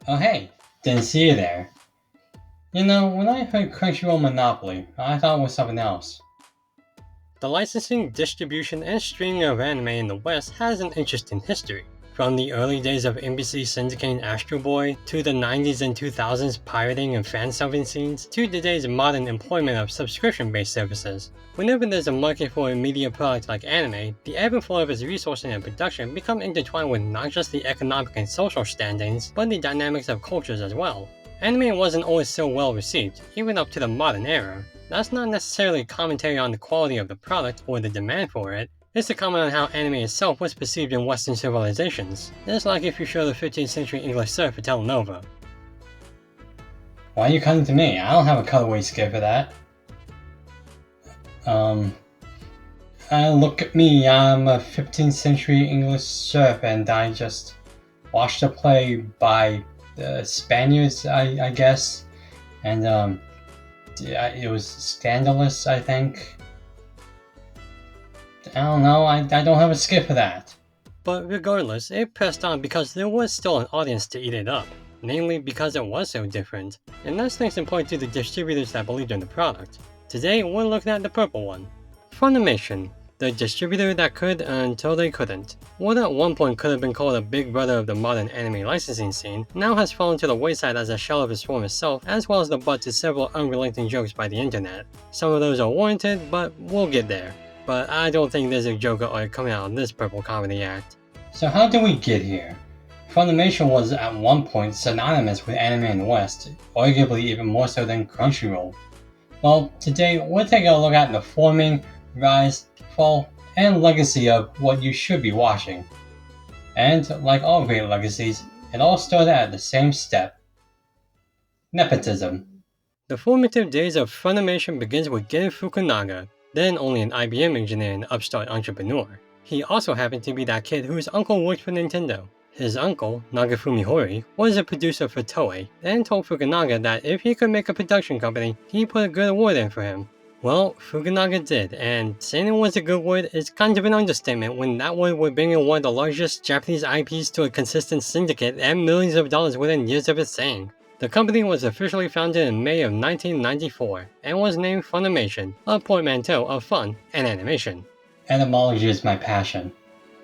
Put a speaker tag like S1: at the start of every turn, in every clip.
S1: Oh hey, didn't see you there. You know, when I heard Crunchyroll Monopoly, I thought it was something else.
S2: The licensing, distribution, and streaming of anime in the West has an interesting history. From the early days of NBC syndicating Astro Boy, to the 90s and 2000s pirating and fan-subbing scenes, to today's modern employment of subscription-based services. Whenever there's a market for a media product like anime, the ebb and flow of its resourcing and production become intertwined with not just the economic and social standings, but the dynamics of cultures as well. Anime wasn't always so well received, even up to the modern era. That's not necessarily a commentary on the quality of the product or the demand for it, it's a comment on how anime itself was perceived in Western civilizations. It's like if you show the 15th century English surf for Telenova.
S1: Why are you cutting to me? I don't have a cutaway skip for that. Look at me, I'm a 15th century English surf and I just watched a play by the Spaniards, I guess. And it was scandalous, I think. I don't know, I don't have a skip for that.
S2: But regardless, it pressed on because there was still an audience to eat it up. Namely because it was so different. And that's thanks in part to the distributors that believed in the product. Today, we're looking at the purple one. Funimation, the distributor that could until they couldn't. What at one point could have been called a big brother of the modern anime licensing scene, now has fallen to the wayside as a shell of its former self, as well as the butt to several unrelenting jokes by the internet. Some of those are warranted, but we'll get there. But I don't think there's a joke or coming out of this purple comedy act.
S1: So how did we get here? Funimation was at one point synonymous with anime in the West, arguably even more so than Crunchyroll. Well, today we're taking a look at the forming, rise, fall, and legacy of what you should be watching. And, like all great legacies, it all started at the same step. Nepotism.
S2: The formative days of Funimation begins with Gen Fukunaga, then only an IBM engineer and upstart entrepreneur. He also happened to be that kid whose uncle worked for Nintendo. His uncle, Nagafumi Hori, was a producer for Toei, and told Fukunaga that if he could make a production company, he'd put a good award in for him. Well, Fukunaga did, and saying it was a good word is kind of an understatement when that word would bring in one of the largest Japanese IPs to a consistent syndicate and millions of dollars within years of its saying. The company was officially founded in May of 1994, and was named Funimation, a portmanteau of fun and animation.
S1: Etymology is my passion.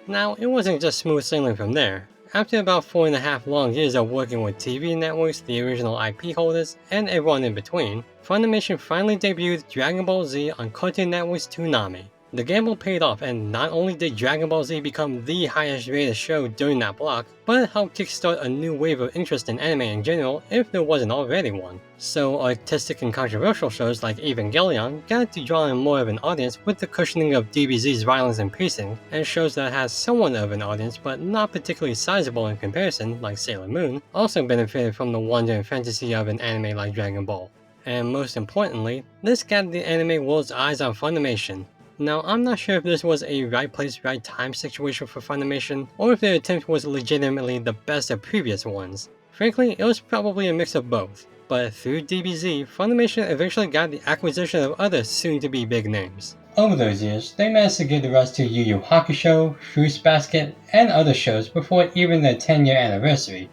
S2: Now, it wasn't just smooth sailing from there. After about 4.5 long years of working with TV networks, the original IP holders, and everyone in between, Funimation finally debuted Dragon Ball Z on Cartoon Network's Toonami. The gamble paid off, and not only did Dragon Ball Z become the highest rated show during that block, but it helped kickstart a new wave of interest in anime in general if there wasn't already one. So artistic and controversial shows like Evangelion got to draw in more of an audience with the cushioning of DBZ's violence and pacing, and shows that has somewhat of an audience but not particularly sizable in comparison, like Sailor Moon, also benefited from the wonder and fantasy of an anime like Dragon Ball. And most importantly, this got the anime world's eyes on Funimation. Now, I'm not sure if this was a right place, right time situation for Funimation, or if their attempt was legitimately the best of previous ones. Frankly, it was probably a mix of both. But through DBZ, Funimation eventually got the acquisition of other soon-to-be big names.
S1: Over those years, they managed to give the rest to Yu Yu Hakusho, Fruits Basket, and other shows before even their 10-year anniversary.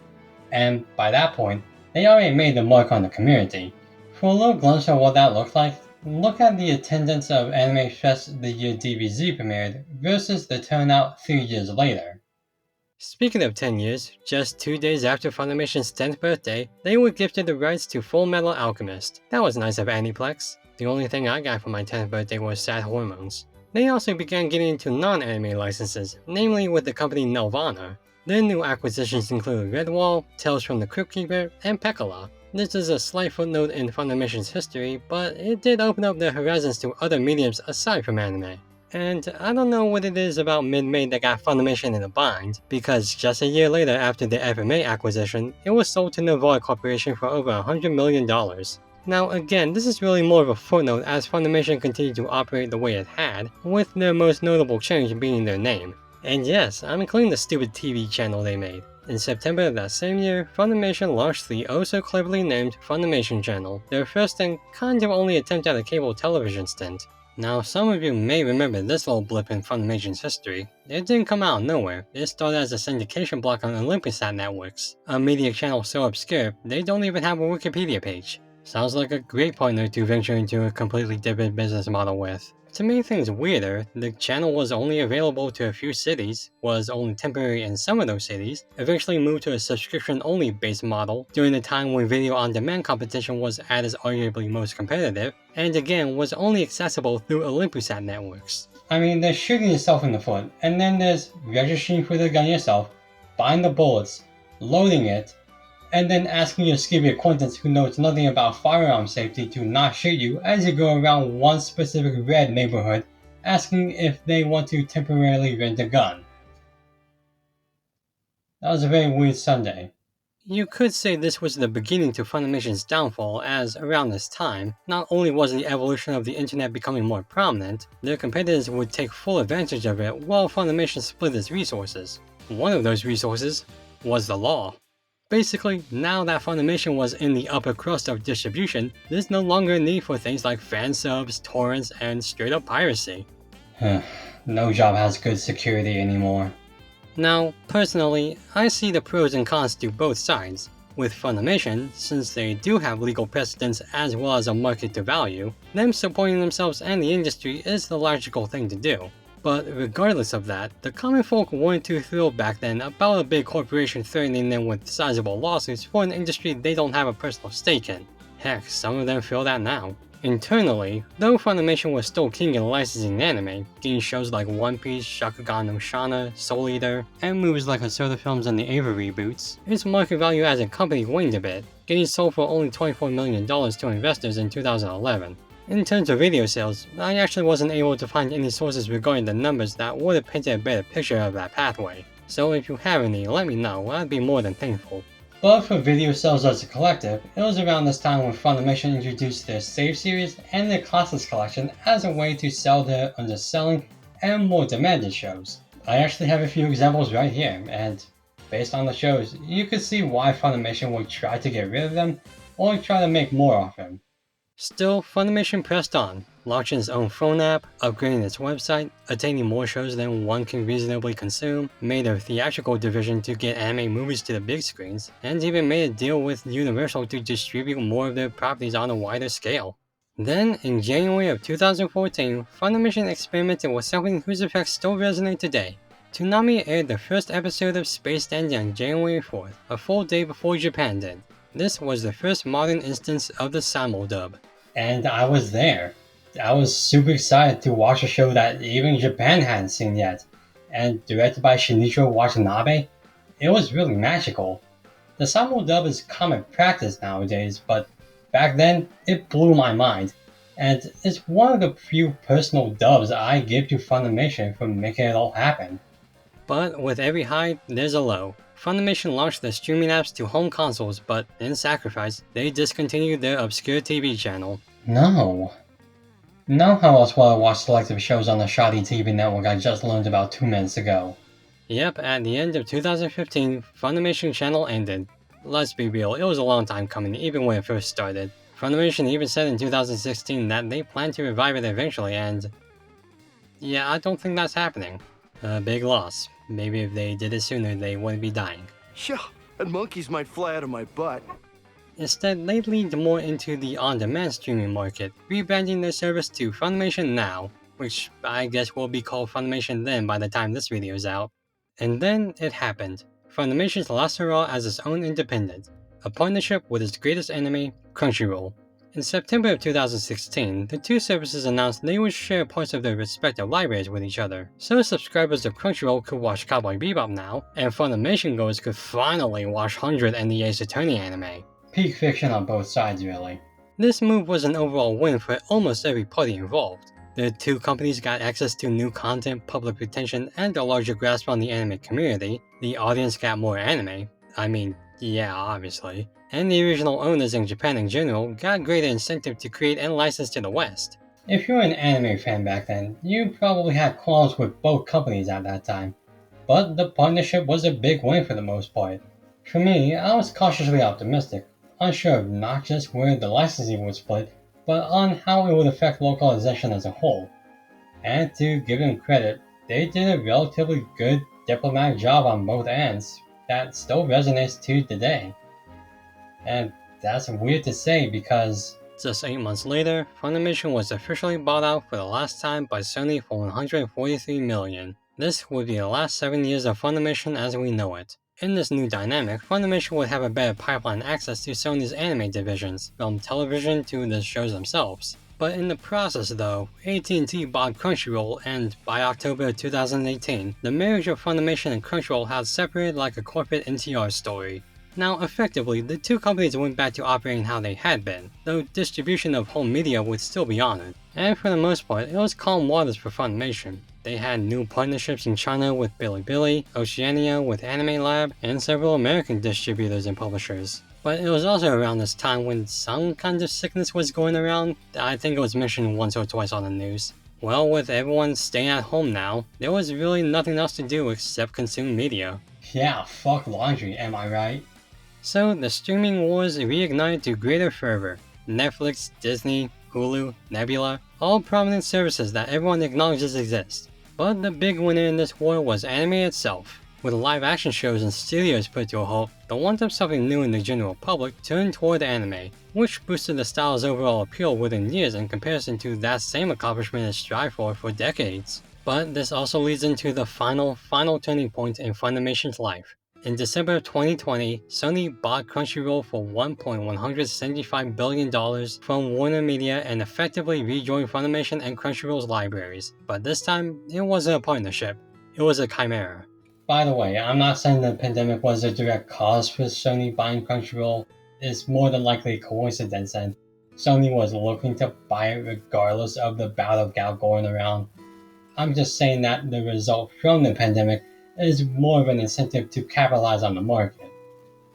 S1: And by that point, they already made the mark on the community. For a little glimpse of what that looked like, look at the attendance of Anime Fest the year DBZ premiered versus the turnout 3 years later.
S2: Speaking of 10 years, just 2 days after Funimation's 10th birthday, they were gifted the rights to Full Metal Alchemist. That was nice of Aniplex. The only thing I got for my 10th birthday was sad hormones. They also began getting into non-anime licenses, namely with the company Nelvana. Their new acquisitions include Redwall, Tales from the Crypt Keeper, and Pekala. This is a slight footnote in Funimation's history, but it did open up their horizons to other mediums aside from anime. And I don't know what it is about mid-May that got Funimation in a bind, because just a year later after the FMA acquisition, it was sold to Novara Corporation for over $100 million. Now again, this is really more of a footnote as Funimation continued to operate the way it had, with their most notable change being their name. And yes, I'm including the stupid TV channel they made. In September of that same year, Funimation launched the oh-so-cleverly named Funimation Channel, their first and kind of only attempt at a cable television stint. Now, some of you may remember this little blip in Funimation's history. It didn't come out of nowhere. It started as a syndication block on Olympusat networks, a media channel so obscure they don't even have a Wikipedia page. Sounds like a great partner to venture into a completely different business model with. To make things weirder, the channel was only available to a few cities, was only temporary in some of those cities, eventually moved to a subscription-only based model during the time when video-on-demand competition was at its arguably most competitive, and again was only accessible through Olympusat networks.
S1: I mean, there's shooting yourself in the foot, and then there's registering for the gun yourself, buying the bullets, loading it, and then asking your skivvy acquaintance who knows nothing about firearm safety to not shoot you as you go around one specific red neighborhood asking if they want to temporarily rent a gun. That was a very weird Sunday.
S2: You could say this was the beginning to Funimation's downfall, as around this time, not only was the evolution of the internet becoming more prominent, their competitors would take full advantage of it while Funimation split its resources. One of those resources was the law. Basically, now that Funimation was in the upper crust of distribution, there's no longer a need for things like fan subs, torrents, and straight up piracy.
S1: No job has good security anymore.
S2: Now, personally, I see the pros and cons to both sides. With Funimation, since they do have legal precedents as well as a market to value, them supporting themselves and the industry is the logical thing to do. But regardless of that, the common folk weren't too thrilled back then about a big corporation threatening them with sizable lawsuits for an industry they don't have a personal stake in. Heck, some of them feel that now. Internally, though Funimation was still king in licensing anime, getting shows like One Piece, Shakugan no Shana, Soul Eater, and movies like Hosoda Films and the Eva reboots, its market value as a company waned a bit, getting sold for only $24 million to investors in 2011. In terms of video sales, I actually wasn't able to find any sources regarding the numbers that would have painted a better picture of that pathway. So if you have any, let me know, I'd be more than thankful.
S1: But for video sales as a collective, it was around this time when Funimation introduced their Save series and their Classics collection as a way to sell their underselling and more demanded shows. I actually have a few examples right here, and based on the shows, you could see why Funimation would try to get rid of them or try to make more of them.
S2: Still, Funimation pressed on, launching its own phone app, upgrading its website, attaining more shows than one can reasonably consume, made a theatrical division to get anime movies to the big screens, and even made a deal with Universal to distribute more of their properties on a wider scale. Then, in January of 2014, Funimation experimented with something whose effects still resonate today. Toonami aired the first episode of Space Dandy on January 4th, a full day before Japan did. This was the first modern instance of the simuldub.
S1: And I was there. I was super excited to watch a show that even Japan hadn't seen yet. And directed by Shinichiro Watanabe, it was really magical. The simuldub is common practice nowadays, but back then, it blew my mind. And it's one of the few personal dubs I give to Funimation for making it all happen.
S2: But with every high, there's a low. Funimation launched their streaming apps to home consoles, but in sacrifice, they discontinued their obscure TV channel.
S1: No. Now how else will I watch selective shows on the shoddy TV network I just learned about 2 minutes ago?
S2: Yep, at the end of 2015, Funimation Channel ended. Let's be real, it was a long time coming, even when it first started. Funimation even said in 2016 that they plan to revive it eventually, and yeah, I don't think that's happening. A big loss. Maybe if they did it sooner, they wouldn't be dying.
S3: Yeah, and monkeys might fly out of my butt.
S2: Instead, they leaned more into the on-demand streaming market, rebranding their service to Funimation Now, which I guess will be called Funimation Then by the time this video is out. And then it happened. Funimation's lost hurrah as its own independent, a partnership with its greatest enemy, Crunchyroll. In September of 2016, the two services announced they would share parts of their respective libraries with each other, so subscribers of Crunchyroll could watch Cowboy Bebop now, and Funimation goers could finally watch 100 and the Ace Attorney anime.
S1: Peak fiction on both sides, really.
S2: This move was an overall win for almost every party involved. The two companies got access to new content, public attention, and a larger grasp on the anime community. The audience got more anime. I mean, yeah, obviously. And the original owners in Japan in general got greater incentive to create and license to the West.
S1: If you were an anime fan back then, you probably had qualms with both companies at that time. But the partnership was a big win for the most part. For me, I was cautiously optimistic, unsure of not just where the licensing would split, but on how it would affect localization as a whole. And to give them credit, they did a relatively good diplomatic job on both ends that still resonates to today. And that's weird to say because
S2: Just 8 months later, Funimation was officially bought out for the last time by Sony for $143 million. This would be the last 7 years of Funimation as we know it. In this new dynamic, Funimation would have a better pipeline access to Sony's anime divisions, from television to the shows themselves. But in the process though, AT&T bought Crunchyroll and, by October 2018, the marriage of Funimation and Crunchyroll had separated like a corporate NTR story. Now, effectively, the two companies went back to operating how they had been, though distribution of home media would still be honored. And for the most part, it was calm waters for Funimation. They had new partnerships in China with Bilibili, Oceania with Anime Lab, and several American distributors and publishers. But it was also around this time when some kind of sickness was going around. I think it was mentioned once or twice on the news. Well, with everyone staying at home now, there was really nothing else to do except consume media.
S1: yeah, fuck laundry, am I right?
S2: So the streaming wars reignited to greater fervor. Netflix, Disney, Hulu, Nebula, all prominent services that everyone acknowledges exist. But the big winner in this war was anime itself. With live action shows and studios put to a halt, the want of something new in the general public turned toward anime, which boosted the style's overall appeal within years in comparison to that same accomplishment it strived for decades. But this also leads into the final turning point in Funimation's life. In December of 2020, Sony bought Crunchyroll for $1.175 billion from Warner Media and effectively rejoined Funimation and Crunchyroll's libraries. But this time, it wasn't a partnership, it was a chimera.
S1: By the way, I'm not saying the pandemic was a direct cause for Sony buying Crunchyroll. It's more than likely a coincidence, and Sony was looking to buy it regardless of the bout of gout going around. I'm just saying that the result from the pandemic is more of an incentive to capitalize on the market.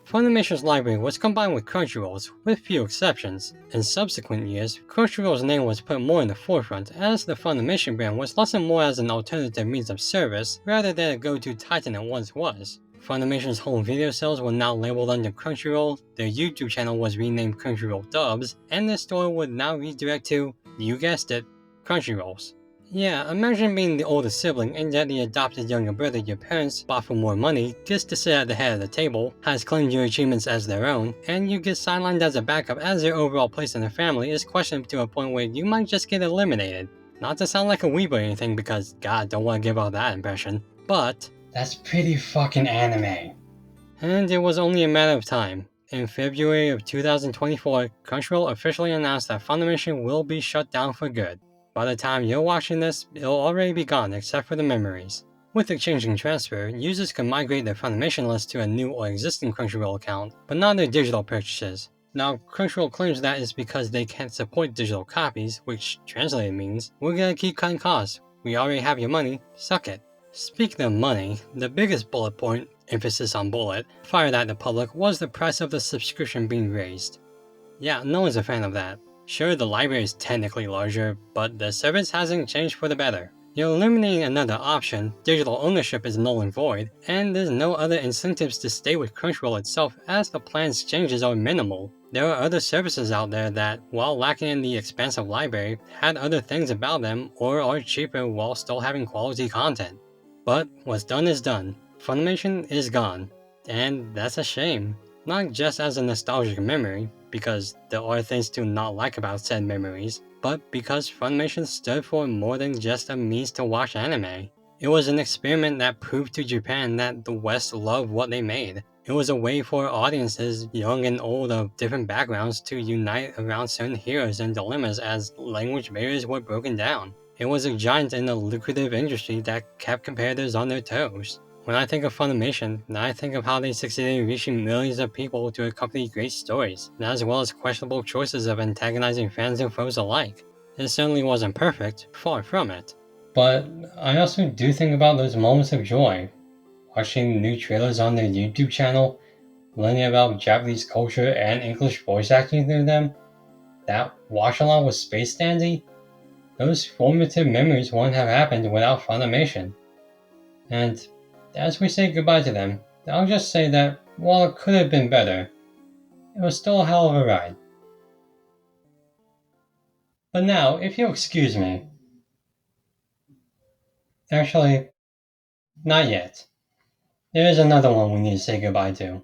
S2: Funimation's library was combined with Crunchyroll's, with few exceptions. In subsequent years, Crunchyroll's name was put more in the forefront, as the Funimation brand was less and more as an alternative means of service, rather than a go-to titan it once was. Funimation's home video sales were now labeled under Crunchyroll, their YouTube channel was renamed Crunchyroll Dubs, and their store would now redirect to, you guessed it, Crunchyroll's. Yeah, imagine being the older sibling and yet the adopted younger brother your parents bought for more money just to sit at the head of the table, has claimed your achievements as their own, and you get sidelined as a backup as your overall place in the family is questioned to a point where you might just get eliminated. Not to sound like a weeb or anything because God, don't want to give out that impression, but
S1: That's pretty fucking anime.
S2: and it was only a matter of time. In February of 2024, Crunchyroll officially announced that Funimation will be shut down for good. By the time you're watching this, it'll already be gone except for the memories. With Exchange and Transfer, users can migrate their Funimation list to a new or existing Crunchyroll account, but not their digital purchases. Now, Crunchyroll claims that is because they can't support digital copies, which translated means, we're gonna keep cutting costs, we already have your money, suck it. Speaking of money, the biggest bullet point, emphasis on bullet, fired at the public was the price of the subscription being raised. Yeah, no one's a fan of that. Sure, the library is technically larger, but the service hasn't changed for the better. You're eliminating another option, digital ownership is null and void, and there's no other incentives to stay with Crunchyroll itself as the plan's changes are minimal. There are other services out there that, while lacking in the expansive library, had other things about them or are cheaper while still having quality content. But what's done is done. Funimation is gone, and that's a shame. Not just as a nostalgic memory, because there are things to not like about said memories, but because Funimation stood for more than just a means to watch anime. It was an experiment that proved to Japan that the West loved what they made. It was a way for audiences, young and old of different backgrounds, to unite around certain heroes and dilemmas as language barriers were broken down. It was a giant in a lucrative industry that kept competitors on their toes. When I think of Funimation, I think of how they succeeded in reaching millions of people to accompany great stories, as well as questionable choices of antagonizing fans and foes alike. It certainly wasn't perfect, far from it.
S1: But I also do think about those moments of joy. Watching new trailers on their YouTube channel, learning about Japanese culture and English voice acting through them, that watch along with Space Dandy, those formative memories wouldn't have happened without Funimation. And as we say goodbye to them, I'll just say that while it could have been better, it was still a hell of a ride. But now, if you'll excuse me. Actually, not yet. There is another one we need to say goodbye to.